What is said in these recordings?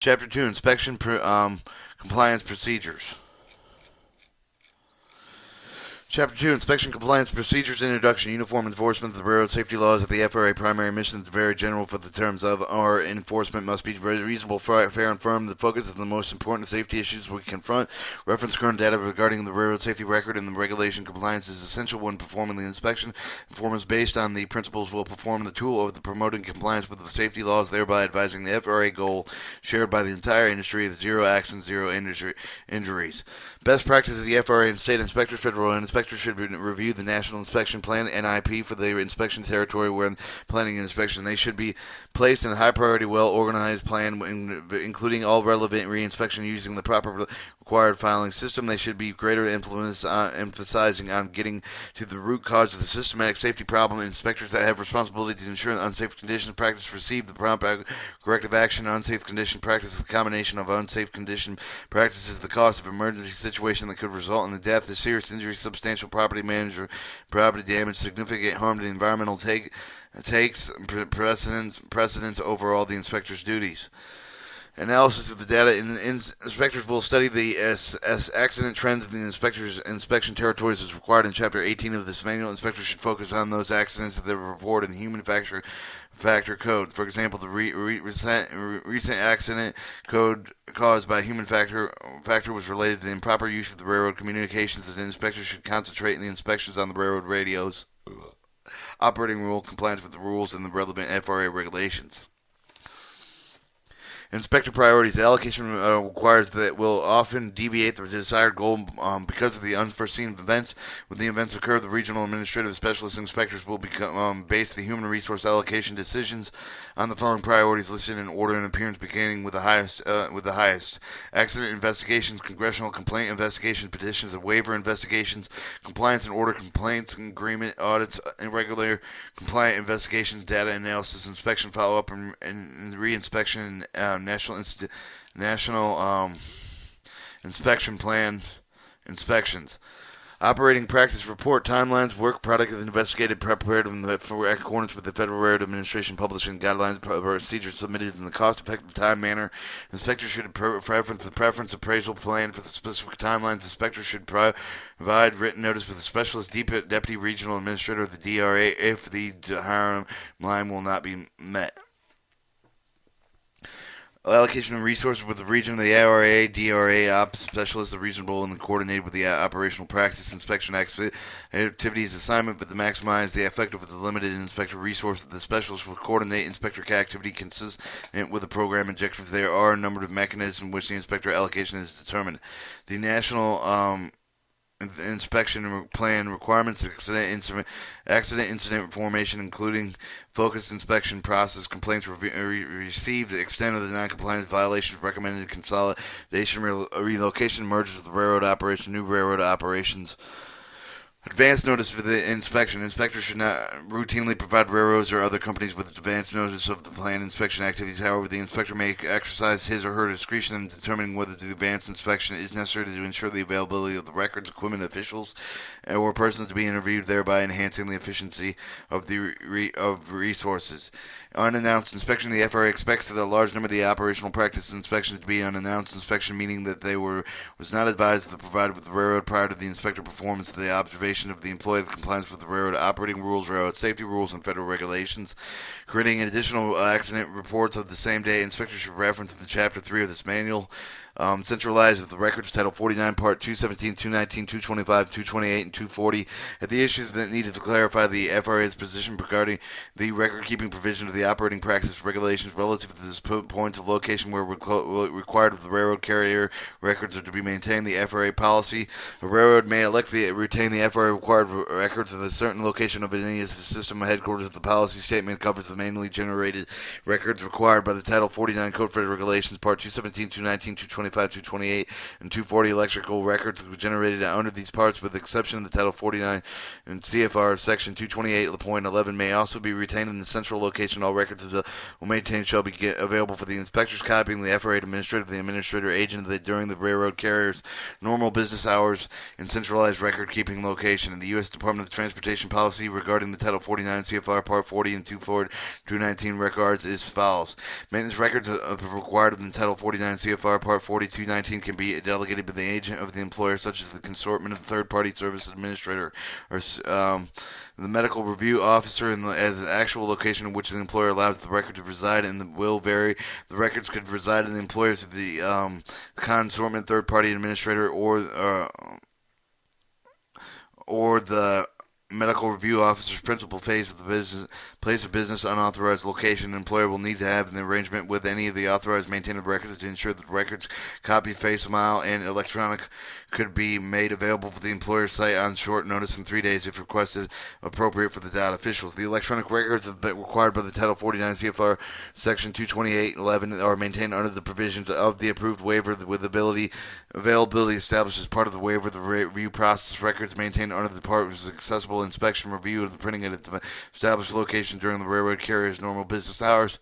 Chapter 2, Compliance Procedures. Chapter 2, Inspection Compliance Procedures Introduction. Uniform enforcement of the railroad safety laws of the FRA. Primary mission is very general for the terms of our enforcement must be reasonable, fair, and firm. The focus of the most important safety issues we confront. Reference current data regarding the railroad safety record and the regulation compliance is essential when performing the inspection. Informers based on the principles will perform the tool of the promoting compliance with the safety laws, thereby advising the FRA goal shared by the entire industry of zero accidents, zero injuries. Best practice of the FRA and state inspectors. Federal inspectors should review the National Inspection Plan (NIP) for the inspection territory when planning an inspection. They should be placed in a high priority, well organized plan, including all relevant re-inspection using the proper required filing system. They should be greater emphasizing on getting to the root cause of the systematic safety problem. Inspectors that have responsibility to ensure that unsafe condition practice receive the prompt corrective action. Unsafe condition practice, the combination of unsafe condition practices, the cost of emergency situation that could result in the death, the serious injury, substantial property damage, significant harm to the environmental takes precedence over all the inspector's duties. Analysis of the data. Inspectors will study the accident trends in the inspector's inspection territories as required in Chapter 18 of this manual. Inspectors should focus on those accidents that are reported in the human factor code. For example, the recent accident code caused by a human factor was related to the improper use of the railroad communications. That the inspector should concentrate in the inspections on the railroad radios, operating rule compliance with the rules and the relevant FRA regulations. Inspector priorities. The allocation requires that will often deviate the desired goal because of the unforeseen events. When the events occur, the regional administrative specialist inspectors will base the human resource allocation decisions on the following priorities listed in order and appearance, beginning with the highest. Accident investigations, congressional complaint investigations, petitions and waiver investigations, compliance and order complaints, agreement audits, irregular compliant investigations, data analysis, inspection follow-up, and re-inspection. National Inspection Plan inspections. Operating practice report timelines, work product of investigated prepared in accordance with the Federal Railroad Administration publishing guidelines, procedures submitted in the cost-effective time manner. Inspectors should preference appraisal plan for the specific timelines. Inspectors should provide written notice with the specialist deputy regional administrator of the DRA if the timeline will not be met. Allocation of resources with the region of the ARA, DRA, ops specialists are reasonable and coordinated with the operational practice inspection activities assignment, but to maximize the effective of the limited inspector resource, the specialist will coordinate inspector activity consistent with the program objective. There are a number of mechanisms in which the inspector allocation is determined. The National inspection plan requirements, accident incident formation, including focused inspection process, complaints received, the extent of the noncompliance violations, recommended consolidation, relocation, mergers of the railroad operation, new railroad operations. Advance notice for the inspection. Inspectors should not routinely provide railroads or other companies with advance notice of the planned inspection activities. However, the inspector may exercise his or her discretion in determining whether the advance inspection is necessary to ensure the availability of the records, equipment, officials, or persons to be interviewed, thereby enhancing the efficiency of the resources. Unannounced inspection. The FRA expects that a large number of the operational practice inspections to be unannounced inspection, meaning that they was not advised to provide with the railroad prior to the inspector performance of the observation of the employee of compliance with the railroad operating rules, railroad safety rules, and federal regulations. Creating additional accident reports of the same day. Inspectors should reference the Chapter 3 of this manual. Centralized of the records, Title 49, Part 217, 219, 225, 228, and 240, at the issues that needed to clarify the FRA's position regarding the record-keeping provision of the operating practice regulations relative to the points of location where required of the railroad carrier records are to be maintained. The FRA policy: a railroad may elect to retain the FRA required records of a certain location of any system headquarters. Of the policy statement covers the manually generated records required by the Title 49 Code Federal Regulations, Part 217, 219, 225, 228, and 240 electrical records generated under these parts, with the exception of the Title 49 and CFR Section 228.11, may also be retained in the central location. All records will maintained shall be available for the inspectors copying the FRA administrator, the administrator agent during the railroad carrier's normal business hours in centralized record-keeping location. location. In the U.S. Department of Transportation policy regarding the Title 49 CFR Part 40 and 219 records is follows. Maintenance records required in Title 49 CFR Part 40 219 can be delegated by the agent of the employer, such as the consortium of third-party service administrator or the medical review officer, as the actual location in which the employer allows the record to reside and will vary. The records could reside in the employer's the consortium third-party administrator or the medical review officer's principal place of business unauthorized location. An employer will need to have an arrangement with any of the authorized maintainer of records to ensure that the records, copy, face file, and electronic could be made available for the employer's site on short notice in 3 days if requested, appropriate for the data officials. The electronic records required by the Title 49 CFR Section 228.11 are maintained under the provisions of the approved waiver with availability established as part of the waiver. The review process records maintained under the part was accessible inspection review of the printing at the established location during the railroad carrier's normal business hours.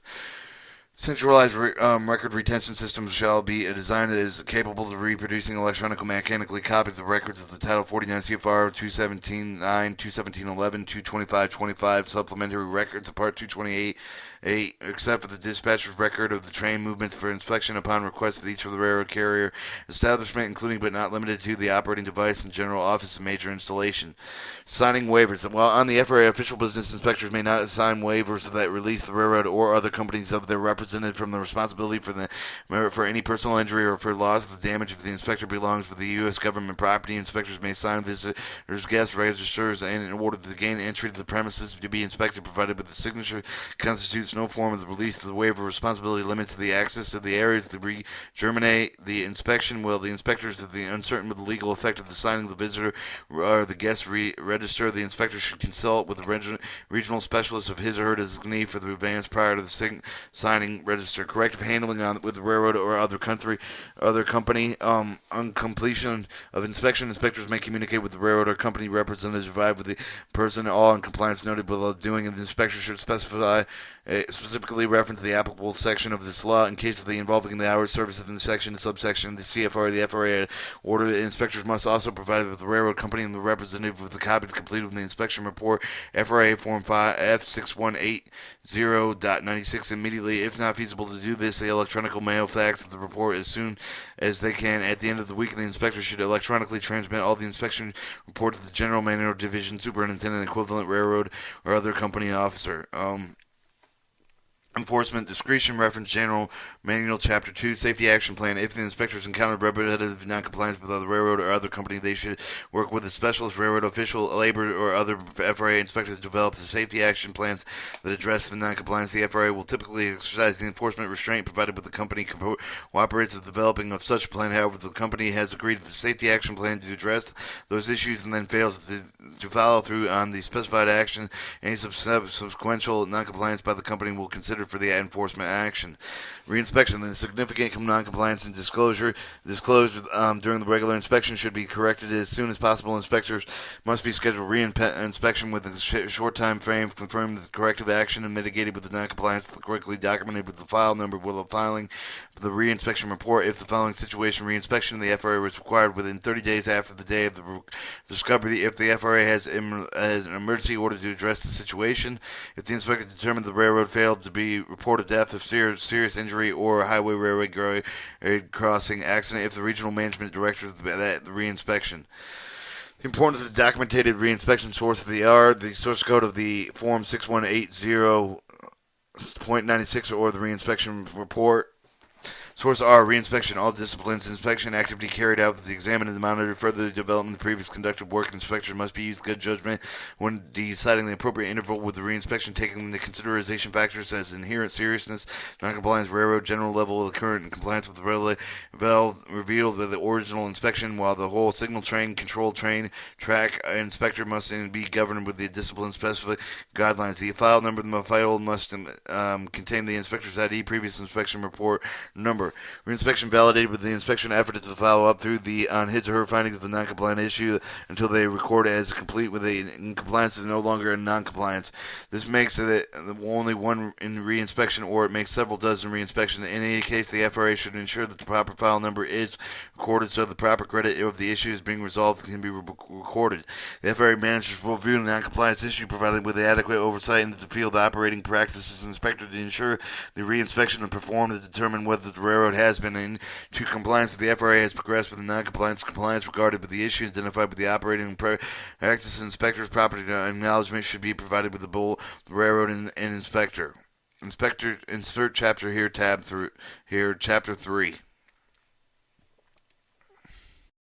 Centralized record retention systems shall be designed that is capable of reproducing electronically mechanically copied the records of the Title 49 CFR 217.9, 217.11, 225.25 supplementary records of Part 228. 8. Except for the dispatcher's record of the train movements for inspection upon request of each of the railroad carrier establishment, including but not limited to the operating device and general office and major installation. Signing waivers. While on the FRA, official business inspectors may not sign waivers that release the railroad or other companies of their representative from the responsibility for any personal injury or for loss of the damage if the inspector belongs with the U.S. government property. Inspectors may sign visitors' guest registers and in order to gain entry to the premises to be inspected, provided with the signature constitutes no form of the release of the waiver. Responsibility limits the access to the areas to re-germinate the inspection. Will the inspectors are uncertain with the legal effect of the signing of the visitor or the guest register, the inspector should consult with the regional specialist of his or her designee for the advance prior to the signing register. Corrective handling with the railroad or other company. On completion of inspection, inspectors may communicate with the railroad or company representatives provide with the person all in compliance noted below doing, and the inspector should specifically reference the applicable section of this law in case of the involving the hours service in the section and subsection of the CFR or the FRA order. The inspectors must also provide with the railroad company and the representative with the copies completed with the inspection report, FRA Form 5 F6180.96 immediately. If not feasible to do this, the electronic mail fax of the report as soon as they can. At the end of the week, the inspector should electronically transmit all the inspection report to the General Manager, Division Superintendent, equivalent railroad, or other company officer. Enforcement discretion reference General Manual Chapter 2 Safety Action Plan. If the inspectors encounter repetitive noncompliance with the railroad or other company, they should work with a specialist railroad official, labor, or other FRA inspectors to develop the safety action plans that address the noncompliance. The FRA will typically exercise the enforcement restraint provided with the company cooperates with the developing of such a plan. However, the company has agreed to the safety action plan to address those issues and then fails to follow through on the specified action. Any subsequential noncompliance by the company will consider for the enforcement action. Reinspection. The significant noncompliance and disclosure disclosed during the regular inspection should be corrected as soon as possible. Inspectors must be scheduled reinspection with a short time frame, confirming the corrective action and mitigated with the noncompliance correctly documented with the file number with the filing the reinspection report. If the following situation reinspection of the FRA was required within 30 days after the day of the discovery, if the FRA has an emergency order to address the situation, if the inspector determined the railroad failed to be report of death, of serious injury, or a highway railway crossing accident, if the regional management director of the reinspection. The importance of the documented reinspection source of the source code of the Form 6180.96 or the reinspection report. Source R, reinspection, all disciplines, inspection activity carried out with the examiner and the monitor, further development of the previous conducted work. Inspectors must be used good judgment when deciding the appropriate interval with the reinspection, taking into consideration factors as inherent seriousness, noncompliance, railroad, general level of current, and compliance with the relay revealed with the original inspection, while the whole signal train, control train, track inspector must be governed with the discipline specific guidelines. The file number of the file must contain the inspector's ID, previous inspection report number. over. Reinspection validated with the inspection effort to follow up through on his or her findings of the non-compliant issue until they record it as complete with a compliance is no longer a non-compliance. This makes it only one in reinspection, or it makes several dozen reinspection. In any case, the FRA should ensure that the proper file number is recorded so the proper credit of the issue is being resolved can be recorded. The FRA managers will review the non-compliance issue provided with adequate oversight into the field operating practices inspector to ensure the reinspection is performed to determine whether the railroad has been into compliance with the FRA has progressed with the non-compliance compliance regarded with the issue identified with the operating practice inspector's property acknowledgement should be provided with the railroad and inspector. Insert chapter here, tab through here, chapter 3.